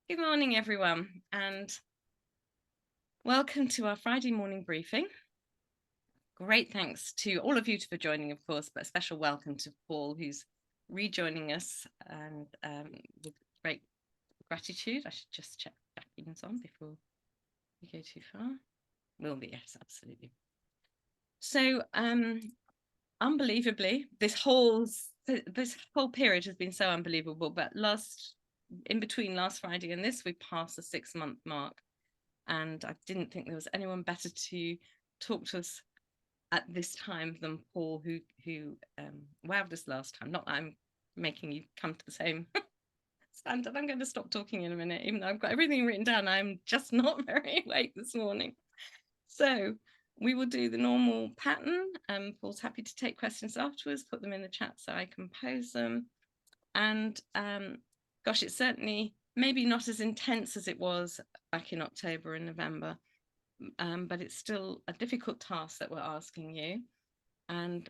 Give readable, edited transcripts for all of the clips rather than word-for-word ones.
Good morning, everyone, and welcome to our Friday morning briefing. Great thanks to all of you for joining, of course, but a special welcome to Paul, who's rejoining us, and with great gratitude. I should just check Jackie's on before we go too far. Will be, yes, absolutely. So, unbelievably, this whole period has been so unbelievable, but in between last Friday and this, we passed the 6-month mark. And I didn't think there was anyone better to talk to us at this time than Paul, who wowed us last time. Not that I'm making you come to the same standard. I'm going to stop talking in a minute, even though I've got everything written down. I'm just not very awake this morning. So we will do the normal pattern. Paul's happy to take questions afterwards, put them in the chat so I can pose them. And gosh, it's certainly maybe not as intense as it was back in October and November, but it's still a difficult task that we're asking you, and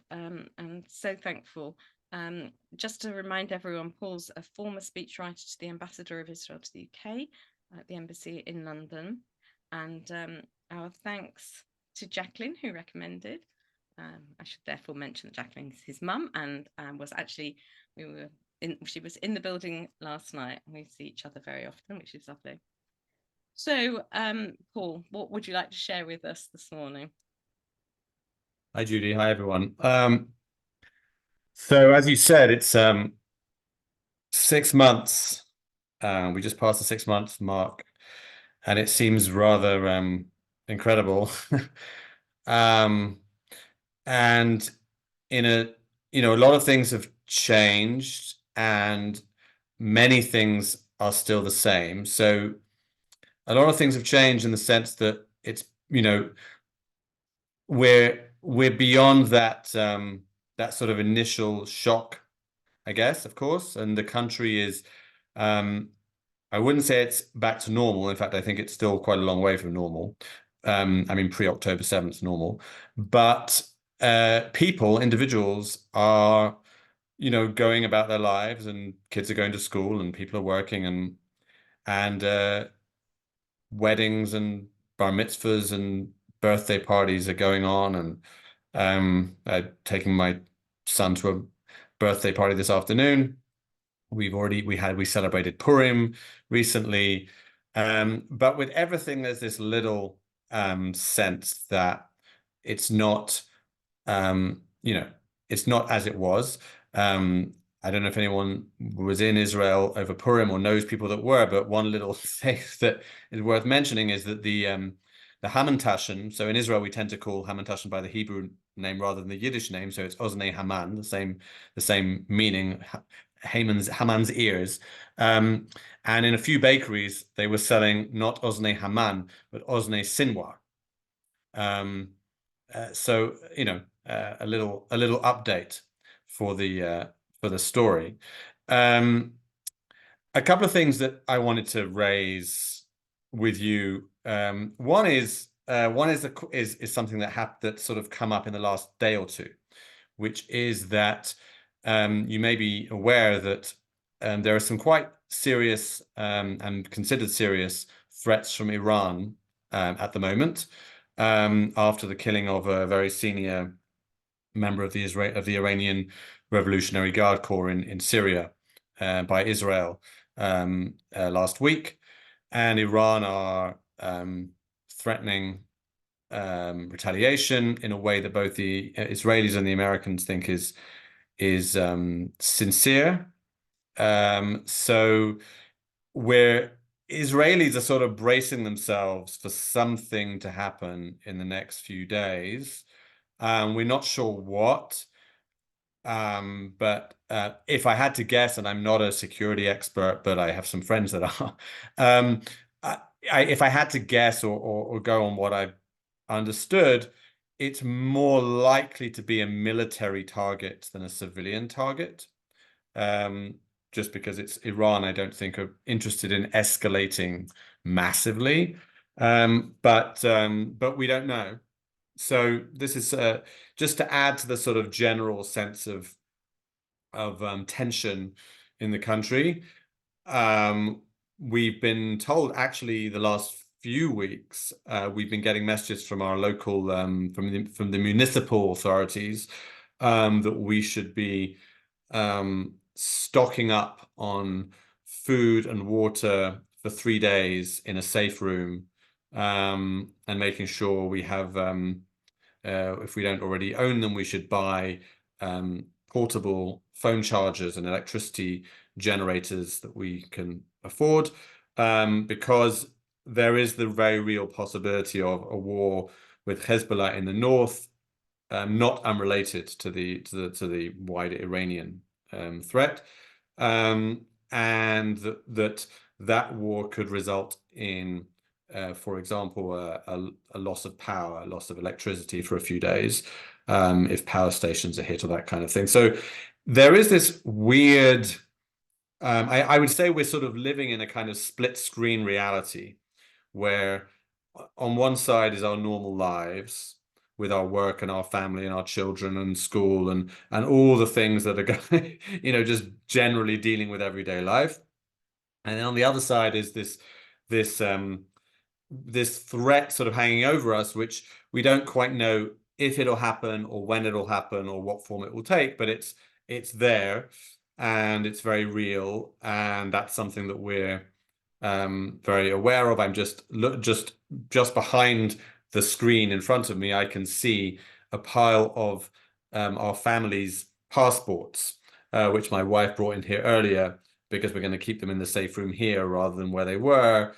so thankful. Just to remind everyone, Paul's a former speechwriter to the Ambassador of Israel to the UK at the Embassy in London, and our thanks to Jacqueline, who recommended. I should therefore mention that Jacqueline's his mum, and was actually, she was in the building last night, and we see each other very often, which is lovely. So, Paul, what would you like to share with us this morning? Hi, Judy. Hi, everyone. So as you said, it's 6 months. We just passed the 6 month mark, and it seems rather incredible. And a lot of things have changed, and many things are still the same. So a lot of things have changed in the sense that it's, we're beyond that that sort of initial shock, I guess, of course, and the country is, I wouldn't say it's back to normal. In fact, I think it's still quite a long way from normal. I mean, pre-October 7th normal, but individuals are, going about their lives, and kids are going to school, and people are working, and weddings and bar mitzvahs and birthday parties are going on, and taking my son to a birthday party this afternoon. We celebrated Purim recently, but with everything, there's this little sense that it's not, it's not as it was. I don't know if anyone was in Israel over Purim or knows people that were, but one little thing that is worth mentioning is that the Hamantashen. So in Israel, we tend to call Hamantashen by the Hebrew name rather than the Yiddish name. So it's Oznei Haman, the same meaning, Haman's ears. And in a few bakeries, they were selling not Oznei Haman, but Oznei Sinwar. So a little update for the story. A couple of things that I wanted to raise with you. One is something that sort of come up in the last day or two, which is that you may be aware that there are some quite serious and considered serious threats from Iran at the moment, after the killing of a very senior member of the Iranian Revolutionary Guard Corps in Syria by Israel last week, and Iran are threatening retaliation in a way that both the Israelis and the Americans think is sincere. So where Israelis are sort of bracing themselves for something to happen in the next few days. We're not sure what, but if I had to guess, and I'm not a security expert, but I have some friends that are, if I had to guess or go on what I've understood, it's more likely to be a military target than a civilian target. Just because it's Iran, I don't think are interested in escalating massively, but we don't know. So this is just to add to the sort of general sense of tension in the country. we've been told, actually, the last few weeks, we've been getting messages from our local, from the municipal authorities, that we should be stocking up on food and water for 3 days in a safe room, and making sure we have, if we don't already own them, we should buy portable phone chargers and electricity generators that we can afford, because there is the very real possibility of a war with Hezbollah in the north, not unrelated to the wider Iranian threat, and that war could result in, for example, a loss of power, a loss of electricity for a few days, if power stations are hit or that kind of thing. So there is this weird, I would say we're sort of living in a kind of split screen reality, where on one side is our normal lives with our work and our family and our children and school and all the things that are going, just generally dealing with everyday life. And then on the other side is this this threat sort of hanging over us, which we don't quite know if it'll happen or when it'll happen or what form it will take, but it's there and it's very real, and that's something that we're very aware of. I'm just behind the screen in front of me, I can see a pile of our family's passports, which my wife brought in here earlier, because we're going to keep them in the safe room here rather than where they were,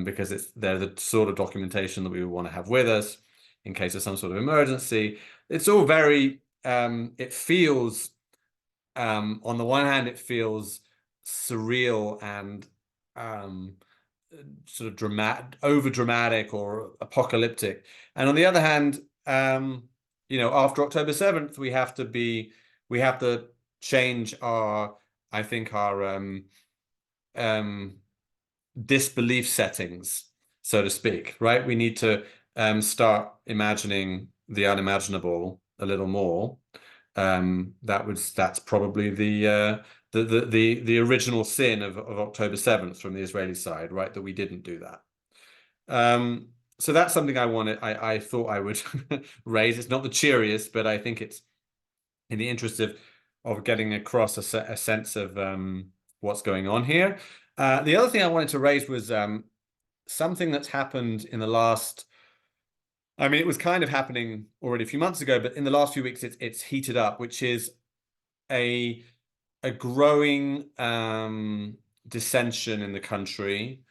because they're the sort of documentation that we would want to have with us in case of some sort of emergency. It's all very, it feels, on the one hand, it feels surreal and sort of over dramatic or apocalyptic. And on the other hand, after October 7th, we have to change I think our disbelief settings, so to speak, right? We need to start imagining the unimaginable a little more. That's probably the original sin of October 7th from the Israeli side, right? That we didn't do that. So that's something I thought I would raise. It's not the cheeriest, but I think it's in the interest of getting across a sense of what's going on here. The other thing I wanted to raise was something that's happened in the last, I mean, it was kind of happening already a few months ago, but in the last few weeks, it's heated up, which is a growing dissension in the country.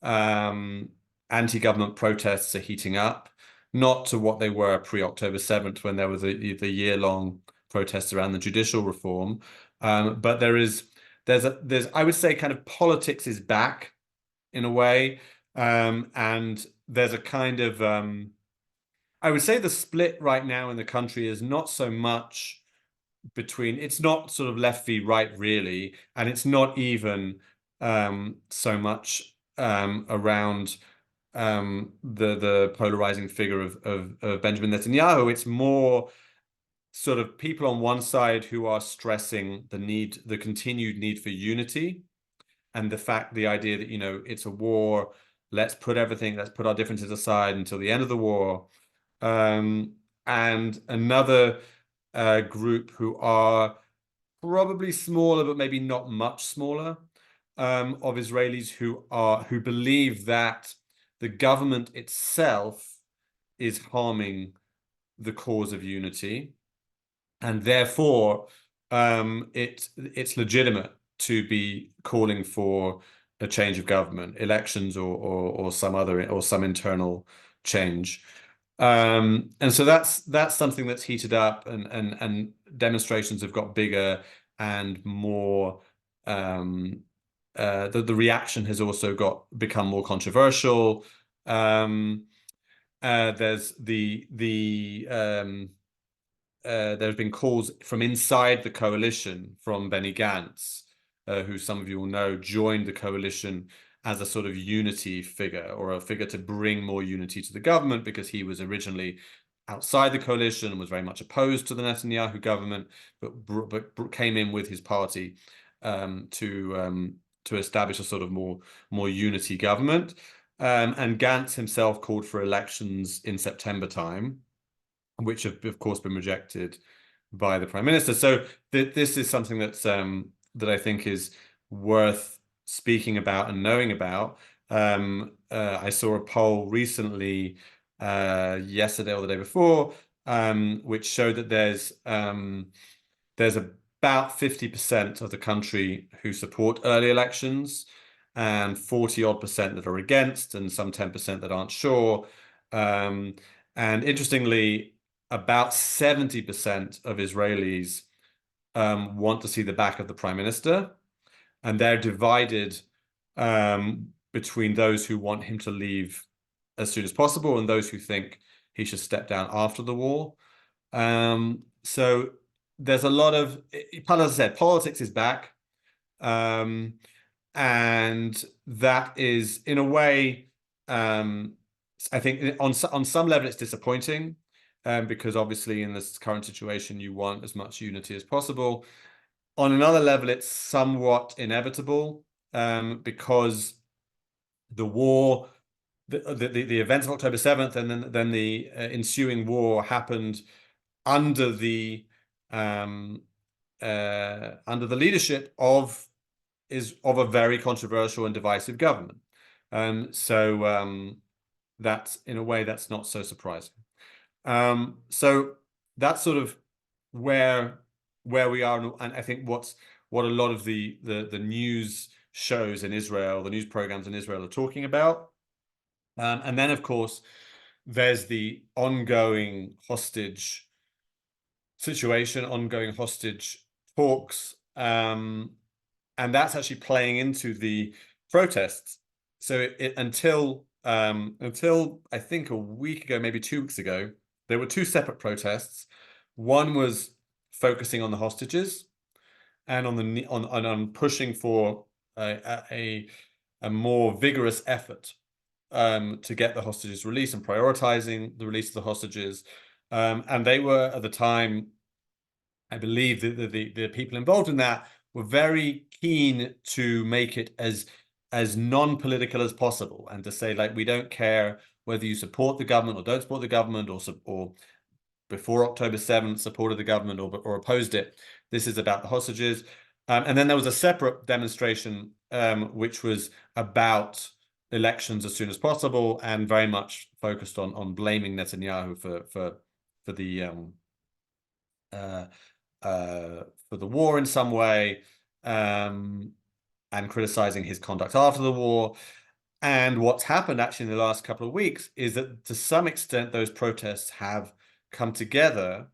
Anti-government protests are heating up, not to what they were pre-October 7th, when there was the year-long protests around the judicial reform. But there's I would say, kind of politics is back in a way, and there's a kind of I would say the split right now in the country is not so much it's not sort of left v right really, and it's not even so much around the polarizing figure of Benjamin Netanyahu. It's more sort of people on one side who are stressing the continued need for unity, and the idea that, it's a war, let's put our differences aside until the end of the war. And another group who are probably smaller, but maybe not much smaller, of Israelis who believe that the government itself is harming the cause of unity, and therefore it's legitimate to be calling for a change of government, elections, or some internal change. And so that's something that's heated up, and demonstrations have got bigger and more. The reaction has also become more controversial. There's there's been calls from inside the coalition, from Benny Gantz, who some of you will know joined the coalition as a sort of unity figure, or a figure to bring more unity to the government, because he was originally outside the coalition and was very much opposed to the Netanyahu government, but came in with his party to establish a sort of more unity government. And Gantz himself called for elections in September time, which have of course been rejected by the Prime Minister. So this is something that's that I think is worth speaking about and knowing about. I saw a poll recently, yesterday or the day before, which showed that there's about 50% of the country who support early elections, and 40 odd percent that are against, and some 10% that aren't sure. And interestingly, about 70% of Israelis want to see the back of the Prime Minister, and they're divided between those who want him to leave as soon as possible and those who think he should step down after the war. So there's a lot of, as I said, politics is back. And that is, in a way, I think on some level it's disappointing, because obviously in this current situation you want as much unity as possible. On another level, it's somewhat inevitable, because the war, the events of October 7th, and then the ensuing war happened under the leadership of a very controversial and divisive government. So that's, in a way, that's not so surprising. So that's sort of where we are, and I think what a lot of the news shows in Israel, the news programs in Israel are talking about. And then, of course, there's the ongoing hostage situation, ongoing hostage talks, and that's actually playing into the protests. So until I think a week ago, maybe 2 weeks ago, there were two separate protests. One was focusing on the hostages and on pushing for a more vigorous effort to get the hostages released and prioritizing the release of the hostages. And they were, at the time, I believe the people involved in that were very keen to make it as non-political as possible, and to say, like, we don't care whether you support the government or don't support the government, or before October 7th supported the government or opposed it. This is about the hostages. And then there was a separate demonstration, which was about elections as soon as possible, and very much focused on blaming Netanyahu for the war in some way, and criticizing his conduct after the war. And what's happened actually in the last couple of weeks is that, to some extent, those protests have come together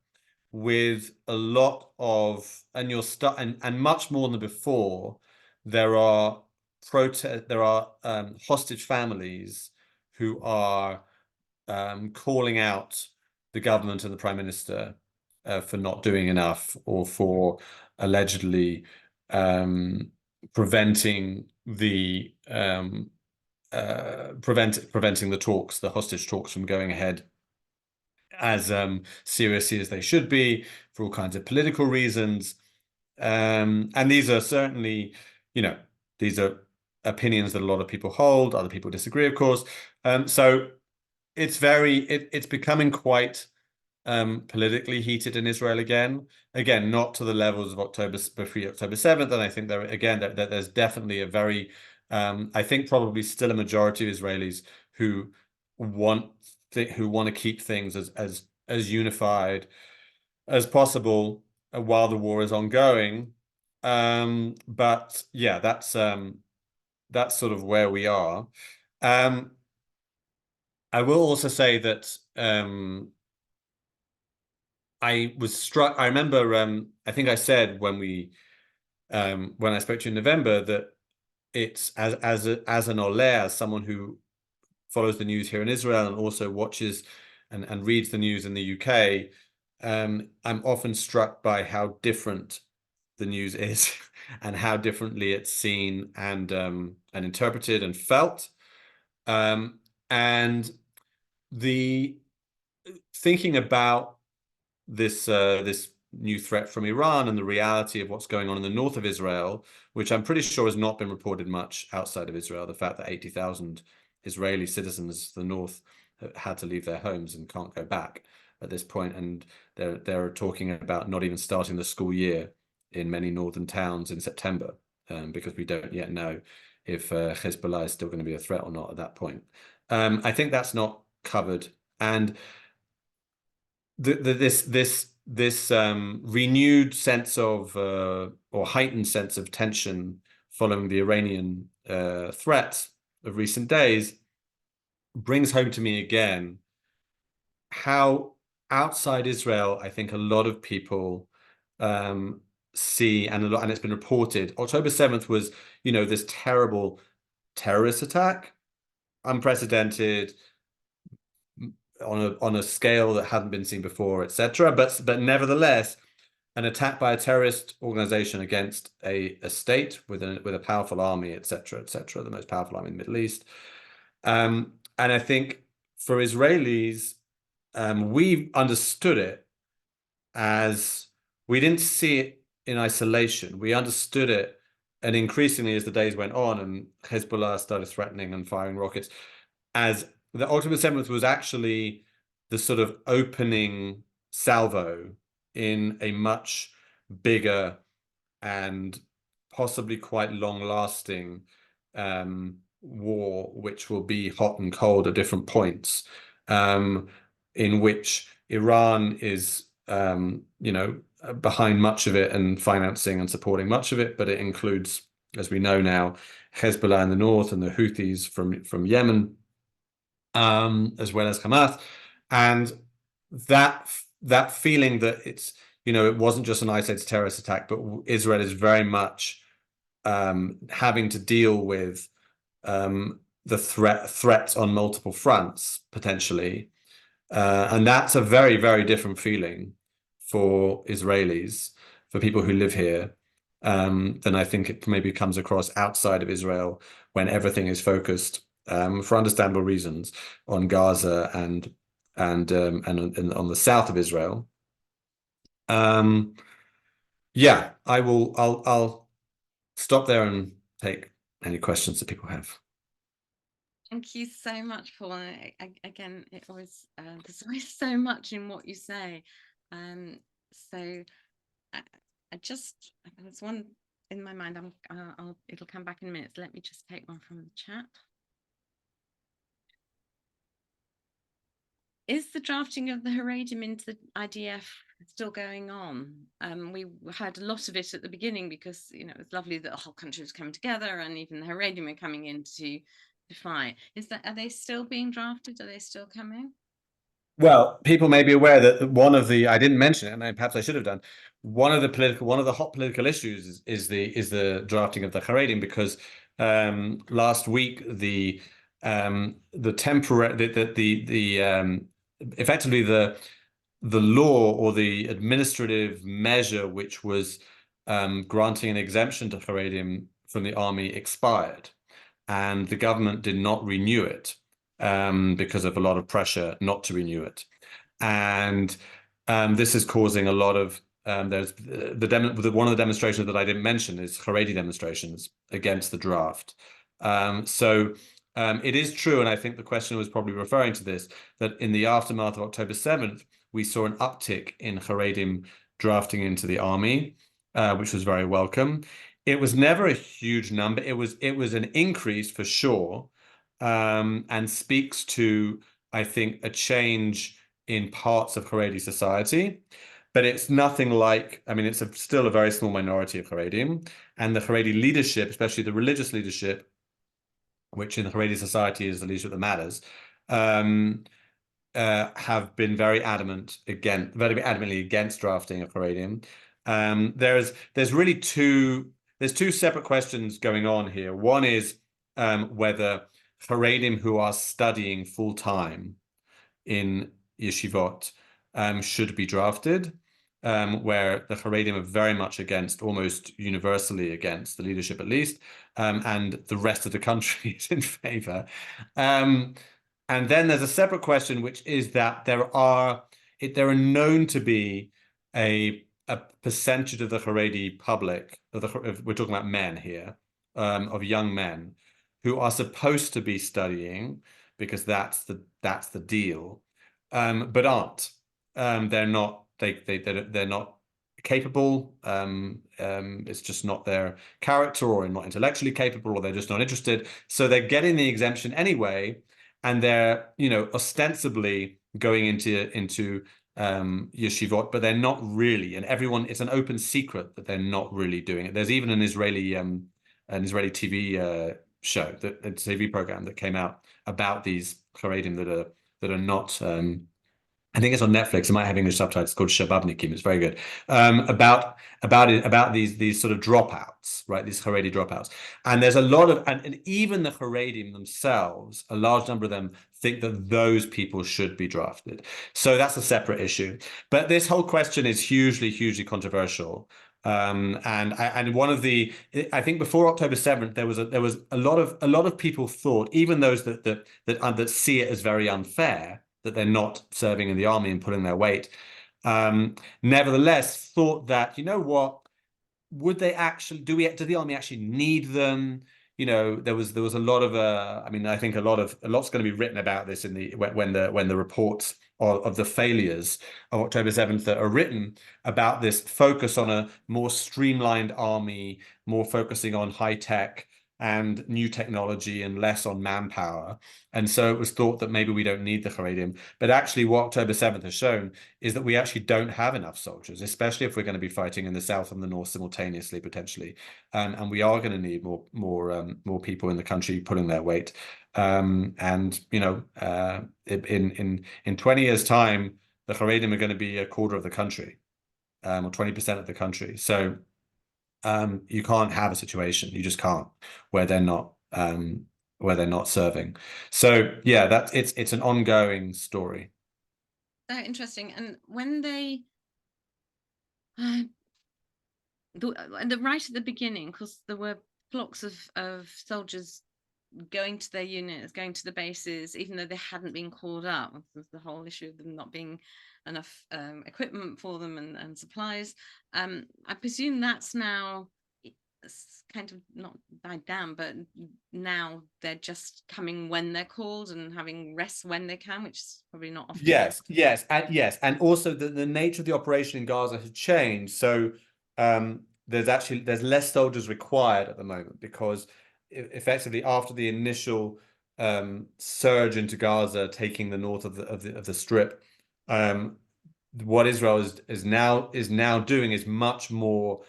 with a lot of, and much more than before, there are hostage families who are calling out the government and the Prime Minister for not doing enough, or for allegedly preventing the the hostage talks from going ahead as seriously as they should be, for all kinds of political reasons. And these are certainly, these are opinions that a lot of people hold. Other people disagree, of course. So it's becoming quite politically heated in Israel again. Again, not to the levels of October 7th. And I think there's definitely a very, I think probably still a majority of Israelis who want to keep things as unified as possible while the war is ongoing. But yeah, that's sort of where we are. I will also say that I was struck. I remember, I think I said when I spoke to you in November, that it's as an Oleh, as someone who follows the news here in Israel and also watches and reads the news in the UK, I'm often struck by how different the news is and how differently it's seen and interpreted and felt. And the thinking about this new threat from Iran and the reality of what's going on in the north of Israel, which I'm pretty sure has not been reported much outside of Israel, the fact that 80,000 Israeli citizens, the north, had to leave their homes and can't go back at this point, and they're talking about not even starting the school year in many northern towns in September, because we don't yet know if Hezbollah is still going to be a threat or not at that point. I think that's not covered, and this renewed sense of or heightened sense of tension following the Iranian threat of recent days brings home to me again how outside Israel, I think a lot of people see, and it's been reported, October 7th was, this terrible terrorist attack, unprecedented, on a scale that hadn't been seen before, etc. But nevertheless, an attack by a terrorist organization against a state with a powerful army, etc., etc., the most powerful army in the Middle East. And I think for Israelis, we understood it as, we didn't see it in isolation. We understood it, and increasingly as the days went on and Hezbollah started threatening and firing rockets, as the October 7th was actually the sort of opening salvo in a much bigger and possibly quite long-lasting war, which will be hot and cold at different points, in which Iran is, behind much of it and financing and supporting much of it, but it includes, as we know now, Hezbollah in the north and the Houthis from Yemen, as well as Hamas, and that feeling that it's, it wasn't just an isolated terrorist attack, but Israel is very much having to deal with the threats on multiple fronts potentially, and that's a very, very different feeling for Israelis, for people who live here, than I think it maybe comes across outside of Israel, when everything is focused, for understandable reasons, on Gaza and on the south of Israel. Yeah, I'll stop there and take any questions that people have. Thank you so much, Paul. Again, there's always so much in what you say. So there's one in my mind. It'll come back in a minute. So let me just take one from the chat. Is the drafting of the Haredim into the IDF still going on? We had a lot of it at the beginning because it was lovely that the whole country was coming together, and even the Haredim were coming in to fight. Are they still being drafted? Are they still coming? Well, people may be aware that I didn't mention it, and perhaps I should have done. One of the hot political issues is the drafting of the Haredim, because last week effectively the law or the administrative measure which was granting an exemption to Haredim from the army expired, and the government did not renew it, because of a lot of pressure not to renew it. And this is causing a lot of, there's one of the demonstrations that I didn't mention is Haredi demonstrations against the draft. So it is true, and I think the question was probably referring to this, that in the aftermath of October 7th, we saw an uptick in Haredim drafting into the army, which was very welcome. It was never a huge number. It was an increase for sure, and speaks to, I think, a change in parts of Haredi society. But it's nothing like, it's still a very small minority of Haredim, and the Haredi leadership, especially the religious leadership, which in the Haredi society is the leadership that matters, have been very adamantly against drafting of Haredim. There's two separate questions going on here. One is whether Haredim who are studying full time in yeshivot should be drafted, where the Haredim are very much against, almost universally against, the leadership at least, and the rest of the country is in favor. And then there's a separate question, which is that there are known to be a a percentage of the Haredi public, we're talking about men here, of young men who are supposed to be studying because that's the deal, but aren't. They're not. They're not capable. It's just not their character, or not intellectually capable, or they're just not interested. So they're getting the exemption anyway, and they're, ostensibly going into yeshivot, but they're not really. And everyone, it's an open secret that they're not really doing it. There's even an Israeli TV show, a TV program that came out about these Haredim that are not. I think it's on Netflix. It might have English subtitles. It's called Shababnikim. It's very good. About these sort of dropouts, right? These Haredi dropouts. And there's a lot of, and even the Haredim themselves, a large number of them think that those people should be drafted. So that's a separate issue. But this whole question is hugely, hugely controversial. And one of the, I think before October 7th, there was a lot of people thought, even those that see it as very unfair, that they're not serving in the army and pulling their weight, nevertheless thought that, you know what, would they actually, do the army actually need them? There was a lot of I think a lot's going to be written about this when the reports of the failures of October 7th are written, about this focus on a more streamlined army, more focusing on high tech and new technology and less on manpower. And so it was thought that maybe we don't need the Haredim. But actually what October 7th has shown is that we actually don't have enough soldiers, especially if we're going to be fighting in the south and the north simultaneously, potentially. And we are going to need more people in the country pulling their weight. In 20 years' time, the Haredim are going to be a quarter of the country, or 20% of the country. So you can't have a situation, you just can't, where they're not serving. So yeah, it's an ongoing story. So interesting. And when they right at the beginning, because there were flocks of soldiers going to their units, going to the bases, even though they hadn't been called up. There's the whole issue of them not being enough equipment for them and supplies. I presume that's now kind of not died down, but now they're just coming when they're called and having rest when they can, which is probably not often. Yes, and also the nature of the operation in Gaza has changed. So there's less soldiers required at the moment, because effectively after the initial surge into Gaza, taking the north of the strip, what Israel is now doing is much more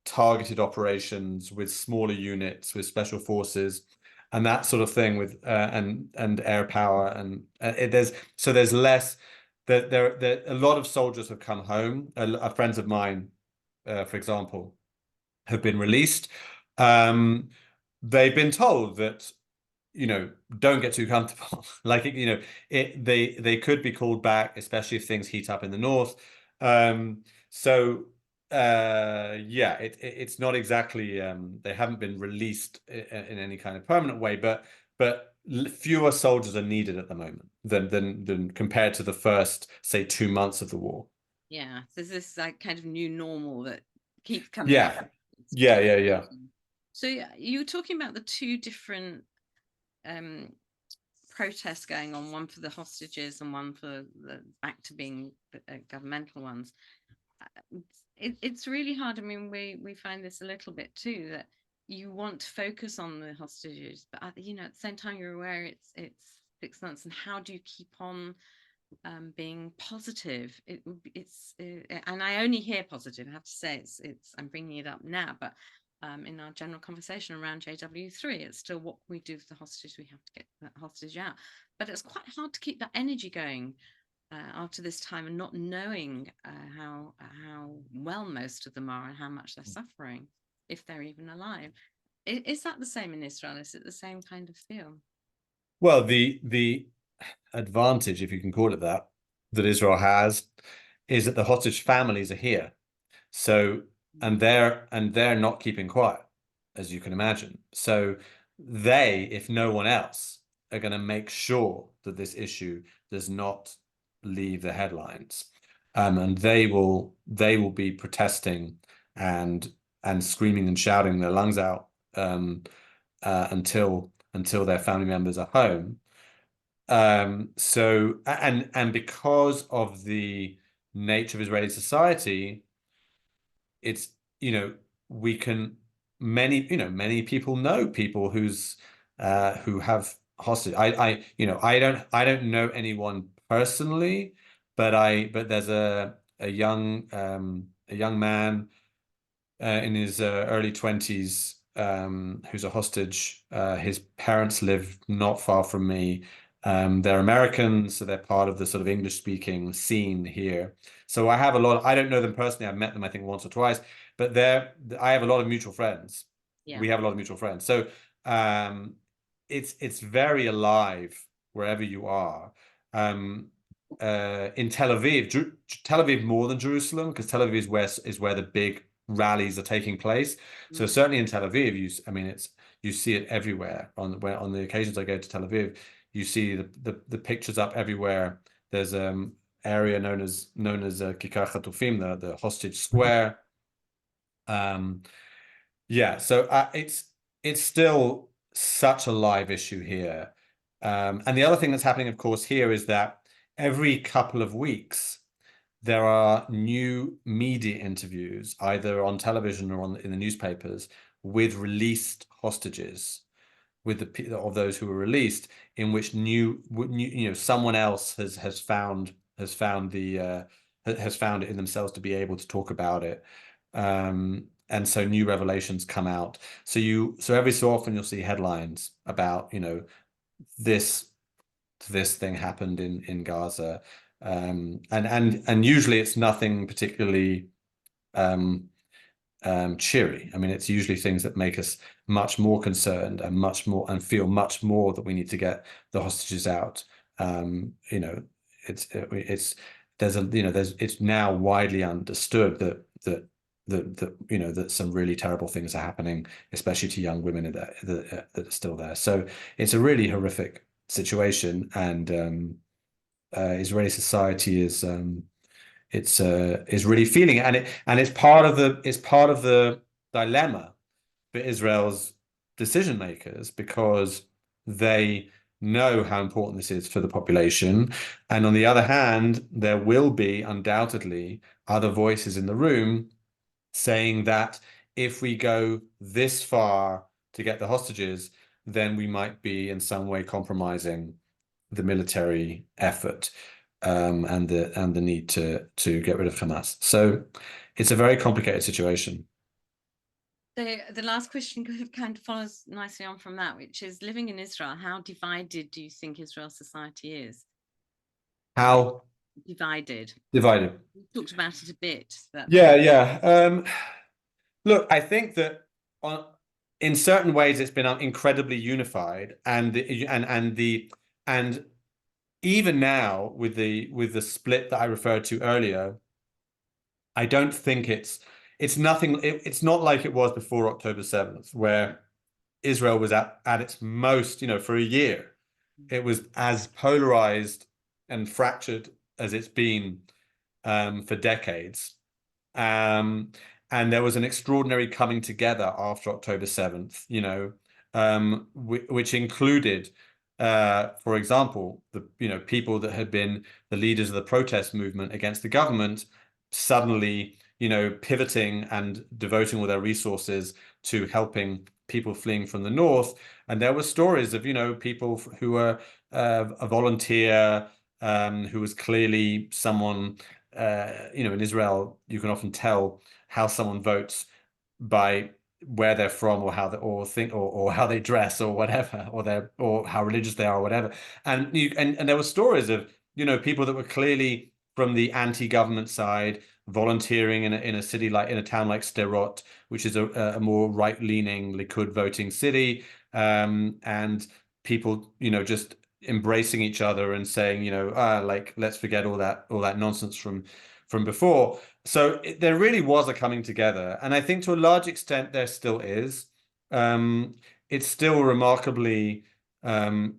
targeted operations with smaller units, with special forces, and that sort of thing, with and air power, and there's less. There a lot of soldiers have come home. Friends of mine, for example, have been released. They've been told that, don't get too comfortable. Like, they could be called back, especially if things heat up in the north. So it's not exactly, they haven't been released in any kind of permanent way, but fewer soldiers are needed at the moment than compared to the first, say, 2 months of the war. Yeah, so there's this like kind of new normal that keeps coming. Yeah. So you were talking about the two different protests going on, one for the hostages and one for the back to being governmental ones. It's really hard. I mean, we find this a little bit too, that you want to focus on the hostages, but at the same time you're aware it's 6 months, and how do you keep on being positive? And I only hear positive. I have to say, I'm bringing it up now, but in our general conversation around JW3, it's still, what we do with the hostage. We have to get that hostage out, but it's quite hard to keep that energy going after this time, and not knowing how well most of them are and how much they're suffering, if they're even alive. Is that the same in Israel? Is it the same kind of feel? Well, the advantage, if you can call it that Israel has, is that the hostage families are here. So, and they're not keeping quiet, as you can imagine. So they, if no one else, are going to make sure that this issue does not leave the headlines. and they will be protesting and screaming and shouting their lungs out until their family members are home. So and because of the nature of Israeli society, it's, we can many people know people who have hostage. I don't know anyone personally, but there's a young man in his early 20s, who's a hostage. His parents live not far from me. They're Americans, so they're part of the sort of English speaking scene here. So I don't know them personally. I've met them, I think, once or twice, but I have a lot of mutual friends. Yeah. We have a lot of mutual friends. So um, it's very alive wherever you are. In Tel Aviv more than Jerusalem, because Tel Aviv is where the big rallies are taking place. So certainly in Tel Aviv, you see it everywhere. On the occasions I go to Tel Aviv, you see the pictures up everywhere. There's area known as Kikar Chatufim, the hostage square. Yeah, so it's still such a live issue here. And the other thing that's happening, of course, here is that every couple of weeks there are new media interviews, either on television or in the newspapers, with released hostages, with of those who were released, in which someone else has found it in themselves to be able to talk about it. And so new revelations come out. So every so often you'll see headlines about, this thing happened in Gaza. And usually it's nothing particularly cheery. I mean, it's usually things that make us much more concerned and feel much more that we need to get the hostages out. It's now widely understood that some really terrible things are happening, especially to young women that are still there. So it's a really horrific situation, and Israeli society is really feeling it, and it's part of the dilemma for Israel's decision makers, because they know how important this is for the population, and on the other hand, there will be undoubtedly other voices in the room saying that if we go this far to get the hostages, then we might be in some way compromising the military effort, and the need to get rid of Hamas. So it's a very complicated situation. The last question kind of follows nicely on from that, which is, living in Israel, how divided do you think Israel's society is? How Divided. divided? We talked about it a bit. Yeah. Look, I think that in certain ways it's been incredibly unified, and even now with the split that I referred to earlier, I don't think it's nothing. It's not like it was before October 7th, where Israel was at its most, for a year. It was as polarized and fractured as it's been for decades. And there was an extraordinary coming together after October 7th, which included, for example, the people that had been the leaders of the protest movement against the government suddenly, pivoting and devoting all their resources to helping people fleeing from the north. And there were stories of, people who were a volunteer, who was clearly someone, in Israel, you can often tell how someone votes by where they're from, or how they or how they dress, or whatever, or how religious they are, or whatever. And there were stories of, people that were clearly from the anti-government side, volunteering in a town like Sderot, which is a more right-leaning Likud voting city, and people, just embracing each other and saying, let's forget all that nonsense from before. So there really was a coming together, and I think to a large extent there still is. It's still a remarkably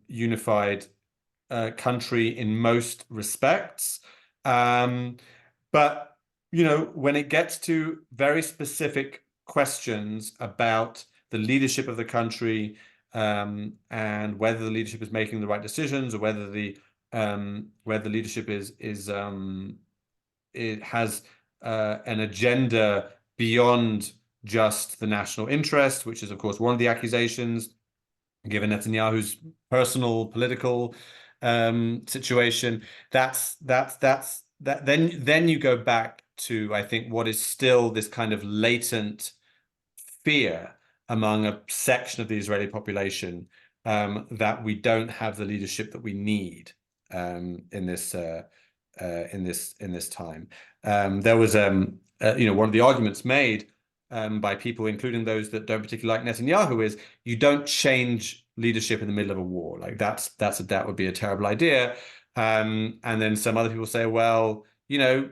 unified country in most respects. But, when it gets to very specific questions about the leadership of the country, and whether the leadership is making the right decisions, or whether the leadership it has an agenda beyond just the national interest, which is, of course, one of the accusations, given Netanyahu's personal political situation. Then you go back to, I think, what is still this kind of latent fear among a section of the Israeli population, that we don't have the leadership that we need in this time. There was one of the arguments made by people, including those that don't particularly like Netanyahu, is you don't change leadership in the middle of a war. Like that would be a terrible idea. And then some other people say, well,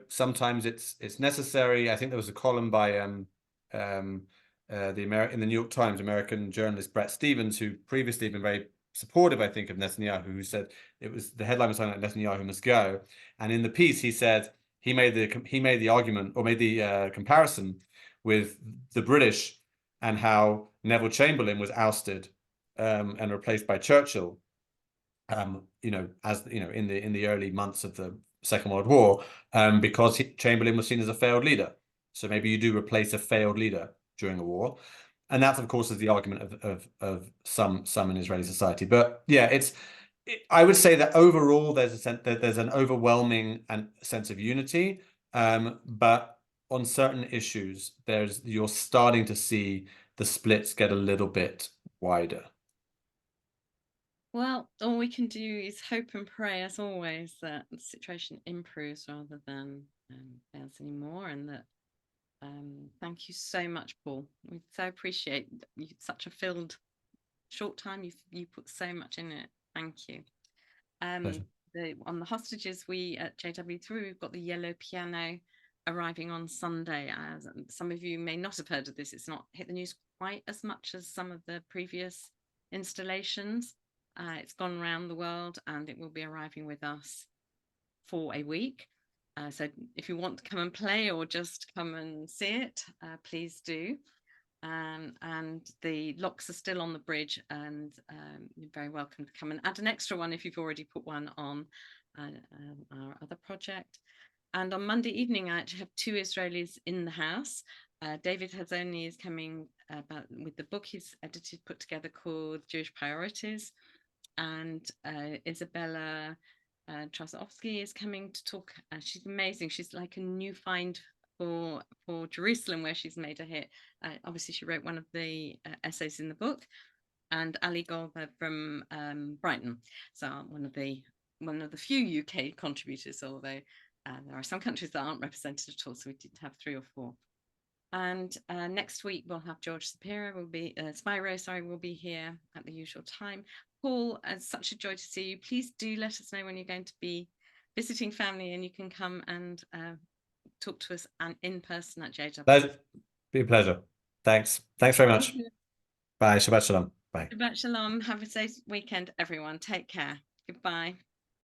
sometimes it's necessary. I think there was a column by in the New York Times, American journalist Bret Stephens, who previously had been very supportive, I think, of Netanyahu, who said the headline was something like "Netanyahu must go," and in the piece he said he made the argument, or made the comparison with the British and how Neville Chamberlain was ousted and replaced by Churchill, in the early months of the Second World War, because Chamberlain was seen as a failed leader. So maybe you do replace a failed leader during a war, and that, of course, is the argument of some in Israeli society. But yeah, I would say that overall there's an overwhelming sense of unity, but on certain issues you're starting to see the splits get a little bit wider. Well, all we can do is hope and pray, as always, that the situation improves rather than fails anymore. And that thank you so much, Paul. We so appreciate you. Such a filled short time. You put so much in it. Thank you. On the hostages, we at JW3, we've got the yellow piano arriving on Sunday. As some of you may not have heard of this, it's not hit the news quite as much as some of the previous installations. It's gone around the world, and it will be arriving with us for a week. So if you want to come and play or just come and see it, please do. And the locks are still on the bridge, and you're very welcome to come and add an extra one if you've already put one on our other project. And on Monday evening, I actually have 2 Israelis in the house. David Hazoni is coming with the book he's put together, called Jewish Priorities. And Isabella Trasovsky is coming to talk. She's amazing. She's like a new find for Jerusalem, where she's made a hit. Obviously, she wrote one of the essays in the book, and Ali Golber from Brighton. So one of the few UK contributors, although there are some countries that aren't represented at all. So we did have 3 or 4. And next week we'll have George Spiro will be here at the usual time. Paul, it's such a joy to see you. Please do let us know when you're going to be visiting family, and you can come and talk to us in person at JW. Pleasure. Be a pleasure. Thanks very much. Bye. Shabbat shalom. Bye. Shabbat shalom. Have a safe weekend, everyone. Take care. Goodbye.